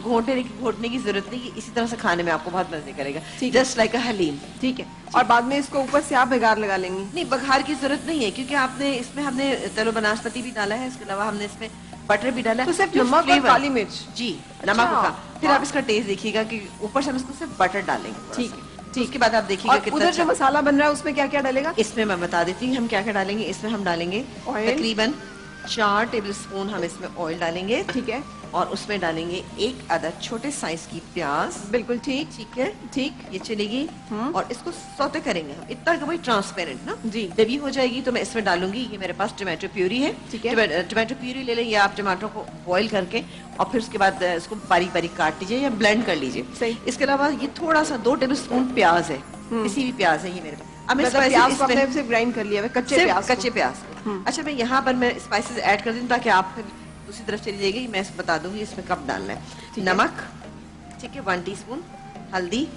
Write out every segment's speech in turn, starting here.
घोटने की जरूरत नहीं, इसी तरह से खाने में आपको बहुत मजे करेगा, जस्ट लाइक अ हलीम। ठीक है, और बाद में इसको ऊपर से आप बघार लगा लेंगे? नहीं, बघार की जरूरत नहीं है, क्योंकि आपने इसमें हमने तलो बनास्पति भी डाला है, इसके अलावा हमने इसमें बटर भी डाला है। तो सिर्फ नमक और काली मिर्च? जी, नमक का। फिर आप इसका टेस्ट देखिएगा कि ऊपर से हम इसको सिर्फ बटर डालेंगे। ठीक है, उसके बाद आप देखिएगा कितना उधर जो मसाला बन रहा है उसमें क्या क्या डालेगा? इसमें मैं बता देती हूँ हम क्या क्या डालेंगे। इसमें हम डालेंगे तकरीबन 4 टेबलस्पून हम इसमें ऑयल डालेंगे। ठीक है, और उसमें डालेंगे 1 अदद छोटे साइज की प्याज। बिल्कुल ठीक, ठीक है, ठीक, ये चलेगी। और इसको सौते करेंगे हम इतना कि वही ट्रांसपेरेंट ना जी। जब ये हो जाएगी तो मैं इसमें डालूंगी, ये मेरे पास टमाटो प्यूरी है। ठीक है, टमाटो प्यूरी ले लें, या आप टमाटो को बॉईल करके और फिर उसके बाद इसको बारीक बारीक काट लीजिए या ब्लेंड कर लीजिए। सही। इसके अलावा ये थोड़ा सा 2 टेबलस्पून प्याज है, किसी भी प्याज है ये मेरे पास। अब मैं प्याज को आपने ग्राइंड कर लिया है, कच्चे प्याज। अच्छा, मैं यहाँ पर मैं स्पाइसेस ऐड कर दूँ ताकि आप फिर दूसरी तरफ चली जाएगी। मैं इसको बता दूंगी इसमें कब डालना है। नमक, ठीक है, 1 टीस्पून, हल्दी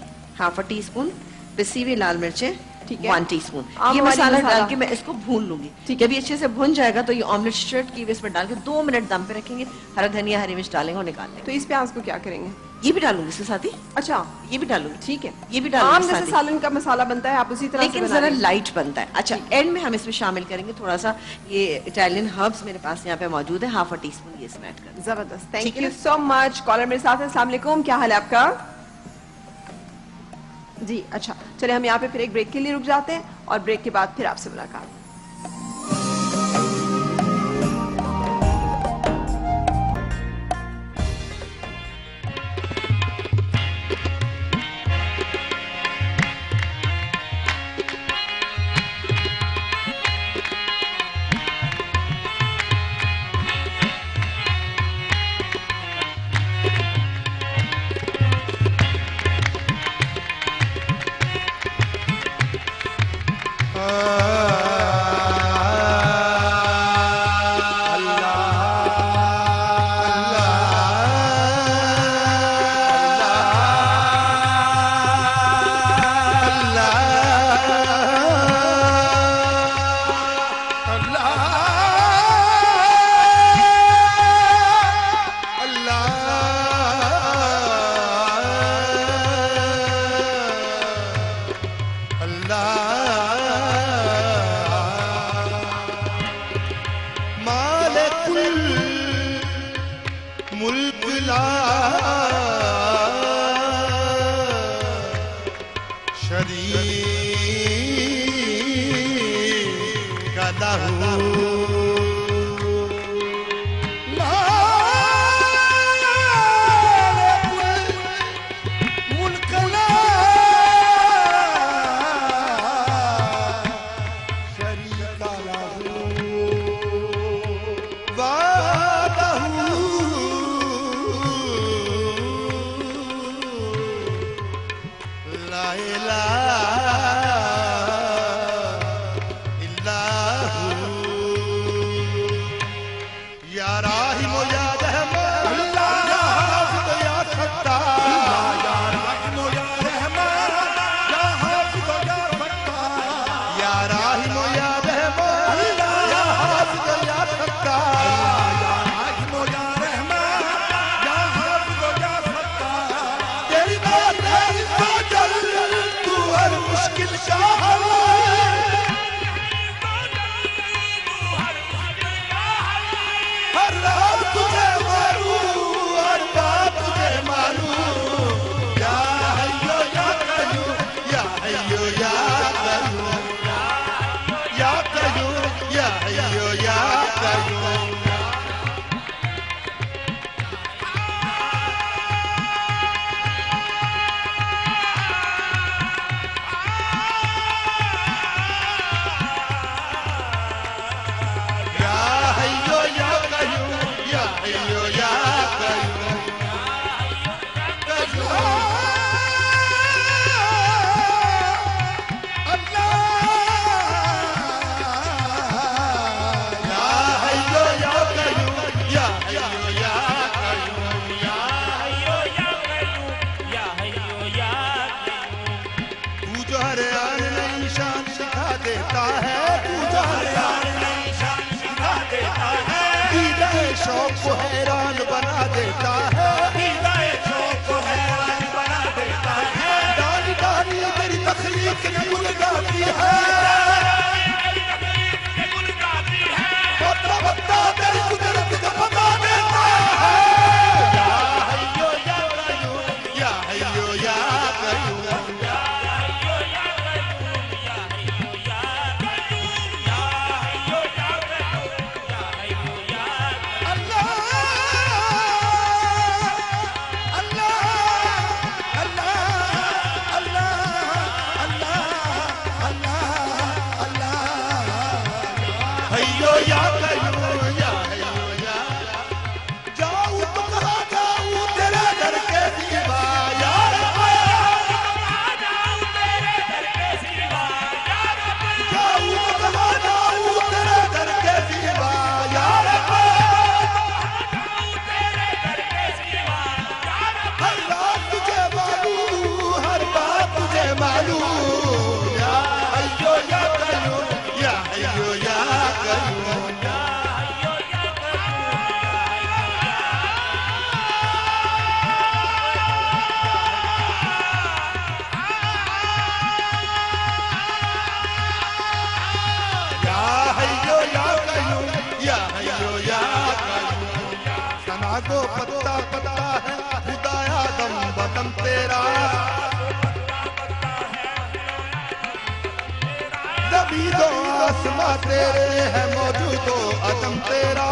½ टीस्पून, पिसी हुई लाल मिर्चें, ठीक है, 1 टीस्पून। ये मसाला डाल के मैं इसको भून लूंगी। ठीक है, जब ये अच्छे से भुन जाएगा तो ये ऑमलेट स्टर्ड की इसमें डाल के 2 मिनट दम पे रखेंगे। हरा धनिया, हरी मिर्च डालेंगे और निकाल लेंगे। तो इस प्याज को क्या करेंगे? ये भी डालूंगी इसके साथ ही। अच्छा, ये भी डालूंगी। ठीक है, ये भी डालूंगी। आम जैसे सालन का मसाला बनता है, आप उसी तरह लेकिन जरा लाइट बनता है। अच्छा, एंड में हम इसमें शामिल करेंगे थोड़ा सा ये इटालियन हर्ब्स मेरे पास यहाँ पे मौजूद है, ½ टीस्पून ये इसमें ऐड कर। जबरदस्त, thank you so much. Caller मेरे साथ है, अस्सलाम वालेकुम, क्या हाल है आपका? जी अच्छा, चलिए हम यहाँ पे फिर एक ब्रेक के लिए रुक जाते हैं और ब्रेक के बाद फिर आपसे मुलाकात। आसमां तेरे है मौजूदो अदम तेरा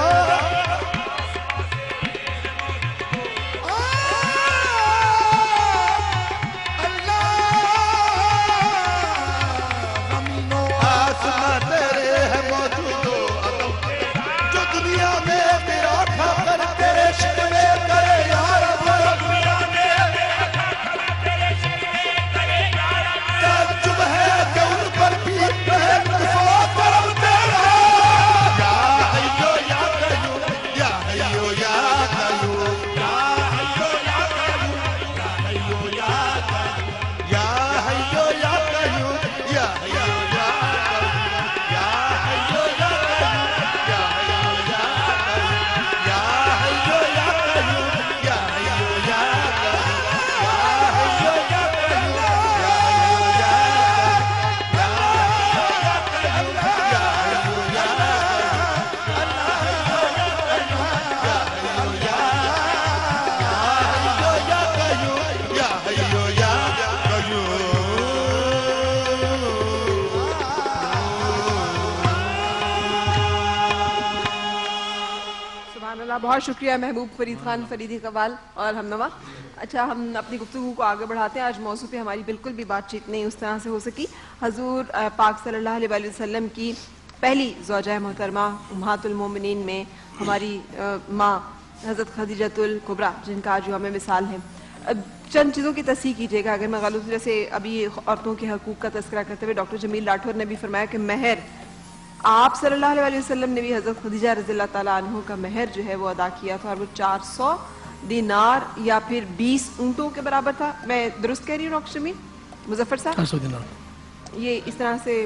बहुत शुक्रिया महबूब फरीद खान फरीदी कवाल और हमनवा। अच्छा, हम अपनी गुफ्तगू को आगे बढ़ाते हैं। आज मौजू पे हमारी बिल्कुल भी बातचीत नहीं उस तरह से हो सकी। हजूर पाक सल्लल्लाहु अलैहि वसल्लम की पहली ज़ौजा मोहतरमा उम्महातुल मोमिनीन में हमारी माँ हज़रत खदीजतुल कुबरा, जिनका आज हमें मिसाल है। चंद चीज़ों की तस्सीह कीजिएगा अगर मैं गलत हूं। जैसे अभी औरतों के हकूक़ का तज़किरा करते हुए डॉक्टर जमील राठौर ने भी फरमाया कि महर आप सल्लल्लाहु अलैहि वसल्लम ने भी हज़रत खदीजा रज़ियल्लाहु ताला अन्हा का महर जो है वो अदा किया था, और वो 400 दिनार या फिर 20 ऊँटों के बराबर था। मैं दुरुस्त कह रही हूँ डॉक्टर जमील? मुजफ्फर साहब, 400 दिनार ये इस तरह से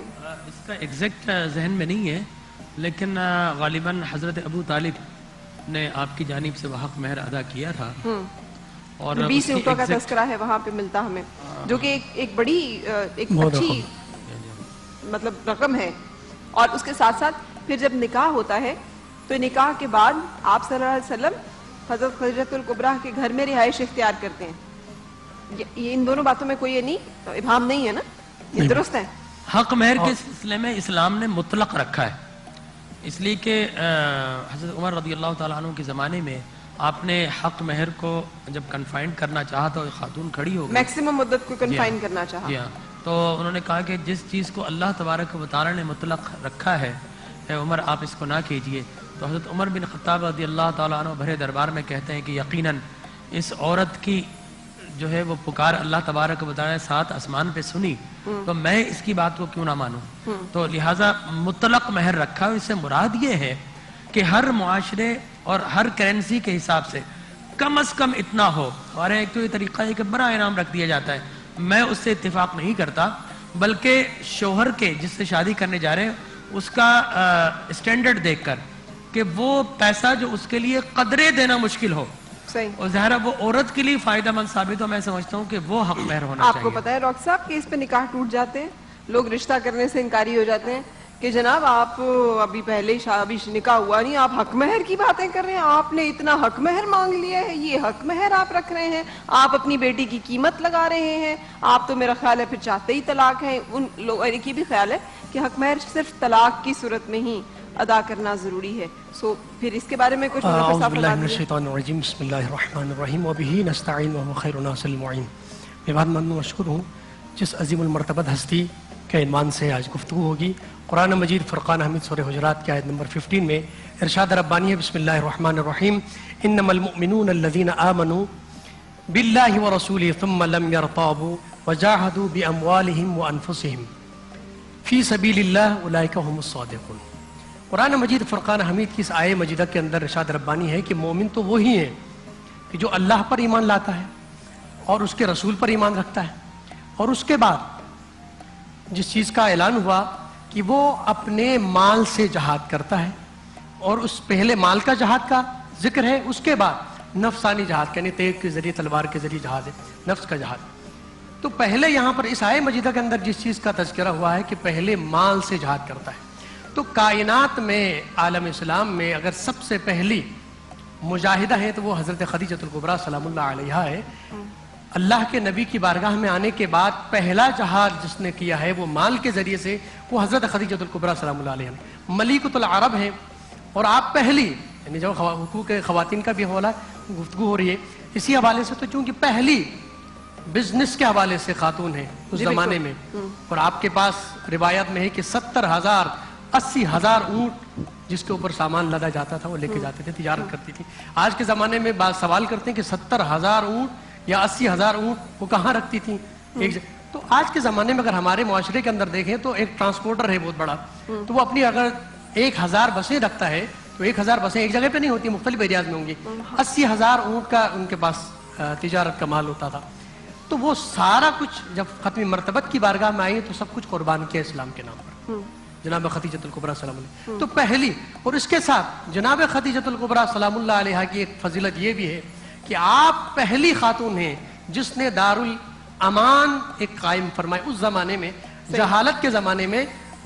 इसका एग्जैक्ट जहन में नहीं है, लेकिन गालिबन हज़रत अबू तालिब ने आपकी जानिब से वह हक महर अदा किया था और 20 ऊँटों का तज़किरा है वहाँ पे मिलता हमें, जो कि एक बड़ी एक अच्छी मतलब रकम है। और उसके साथ साथ फिर जब निकाह होता है तो निकाह के बाद आप सल्लल्लाहु अलैहि वसल्लम हज़रत खदीजतुल कुबरा के घर में रिहाइश इख्तियार करते हैं। ये इन दोनों बातों में कोई ये नहीं इबाहम नहीं है ना, ये दुरुस्त है? हक महर के सिलसिले में इस्लाम ने मुतलक रखा है, इसलिए कि हज़रत उमर रज़ियल्लाहु ताला अन्हु के ज़माने में आपने हक महर को जब कन्फाइंड करना चाहा तो खातून खड़ी हो गई, मैक्सिमम मुद्दत को कन्फाइन करना चाहा, तो उन्होंने कहा कि जिस चीज़ को अल्लाह तबारक व तआला ने मुतलक रखा है उमर आप इसको ना कीजिए। तो हज़रत उमर बिन ख़त्ताब रज़ियल्लाहु ताला अन्हु भरे दरबार में कहते हैं कि यकीनन इस औरत की जो है वो पुकार अल्लाह तबारक व तआला ने 7 आसमान पे सुनी, तो मैं इसकी बात को क्यों ना मानूं। तो लिहाजा मुतलक महर रखा है। इससे मुराद ये है कि हर मुआशरे और हर करेंसी के हिसाब से कम से कम इतना हो। हमारे एक तो ये तरीका है कि बड़ा इनाम रख दिया जाता है, मैं उससे इत्तेफाक नहीं करता, बल्कि शोहर के जिससे शादी करने जा रहे हैं उसका स्टैंडर्ड देखकर कि वो पैसा जो उसके लिए कदरे देना मुश्किल हो सही, और ज़ाहिर वो औरत के लिए फायदेमंद साबित हो, मैं समझता हूँ कि वो हक महर होना चाहिए। आपको पता है डॉक्टर साहब कि इस पे निकाह टूट जाते हैं, लोग रिश्ता करने से इनकारी हो जाते हैं कि जनाब आप अभी पहले अभी निकाह हुआ नहीं, आप हक महर की बातें कर रहे हैं, आपने इतना हक महर मांग लिया है, ये हक महर आप रख रहे हैं, आप अपनी बेटी की कीमत लगा रहे हैं, आप तो मेरा ख्याल है फिर चाहते ही तलाक है। उन लोगों की भी ख्याल है कि हक महर सिर्फ तलाक की सूरत में ही अदा करना जरूरी है। सो फिर इसके बारे में कुछ मशहूर हूँ जिस अजीमुल मर्तबत हस्ती के ईमान से आज गुफ्तगू होगी। कुरान मजीद फुरकान हमीद सूरह हुजरात की आयत नंबर 15 में इरशाद रब्बानी है, बिस्मिल्लाहिर्रहमानिर्रहीम, इन्नमल मुमिनून अल्लज़ीना आमनू बिल्लाहि व रसूलिही सुम्मा लम यरताबू व जाहदू बिअमवालिहिम व अनफुसिहिम फी सबीलिल्लाह उलाइका हुमुस सादिकून। कुरान मजीद फुरकान हमीद की इस आय मजीदा के अंदर इरशाद रब्बानी है कि मोमिन तो वही है कि जो अल्लाह पर ईमान लाता है और उसके रसूल पर ईमान रखता है, और उसके बाद जिस चीज़ का ऐलान हुआ कि वो अपने माल से जहाद करता है, और उस पहले माल का जहाद का जिक्र है, उसके बाद नफ्सानी जहाद यानी तेग के जरिए तलवार के जरिए जहाद है, नफ्स का जहाद। तो पहले यहाँ पर इस आय मजीदा के अंदर जिस चीज़ का तज़किरा हुआ है कि पहले माल से जहाद करता है, तो कायनात में आलम इस्लाम में अगर सबसे पहली मुजाहिदा है तो वो हज़रत खदीजतुल कुबरा सलामुल्लाह अलैहा है। अल्लाह के नबी की बारगाह में आने के बाद पहला जहाज जिसने किया है वो माल के जरिए से, वो हज़रत खदीजतुल कुबरा सलामुल्लाह अलैहा मलिकतुल अरब है। और आप पहली, यानी जब हुकूक ख़वातीन का भी हवाला गुफ्तगू हो रही है इसी हवाले से, तो चूंकि पहली बिजनेस के हवाले से खातून है उस जमाने में, और आपके पास रिवायत में है कि 70,000 80,000 ऊँट जिसके ऊपर सामान लदा जाता था वो लेके जाते थे, तिजारत करती थी। आज के ज़माने में बात सवाल करते हैं कि 70,000 ऊँट या 80,000 ऊँट वो कहाँ रखती थी एक तो आज के ज़माने में अगर हमारे मुआशरे के अंदर देखें तो एक ट्रांसपोर्टर है बहुत बड़ा, तो वो अपनी अगर 1,000 बसें रखता है तो 1,000 बसें एक जगह पे नहीं होती, मुख्तलिफ एरियाज में होंगी। 80,000 ऊँट का उनके पास तिजारत का माल होता था। तो वो सारा कुछ जब खत्मी मरतबत की बारगाह में आई तो सब कुछ कुर्बान किया इस्लाम के नाम पर, जनाब खदीजतुल कुबरा सलामुल्लाह। तो पहली, और इसके साथ जनाब खदीजतुल कुबरा सलामुल्लाह अलैहा की एक फजीलत ये भी है कि आप पहली खातून हैं जिसने दारुल अमान एक कायम फरमाए। उस जमाने में, जहालत के जमाने में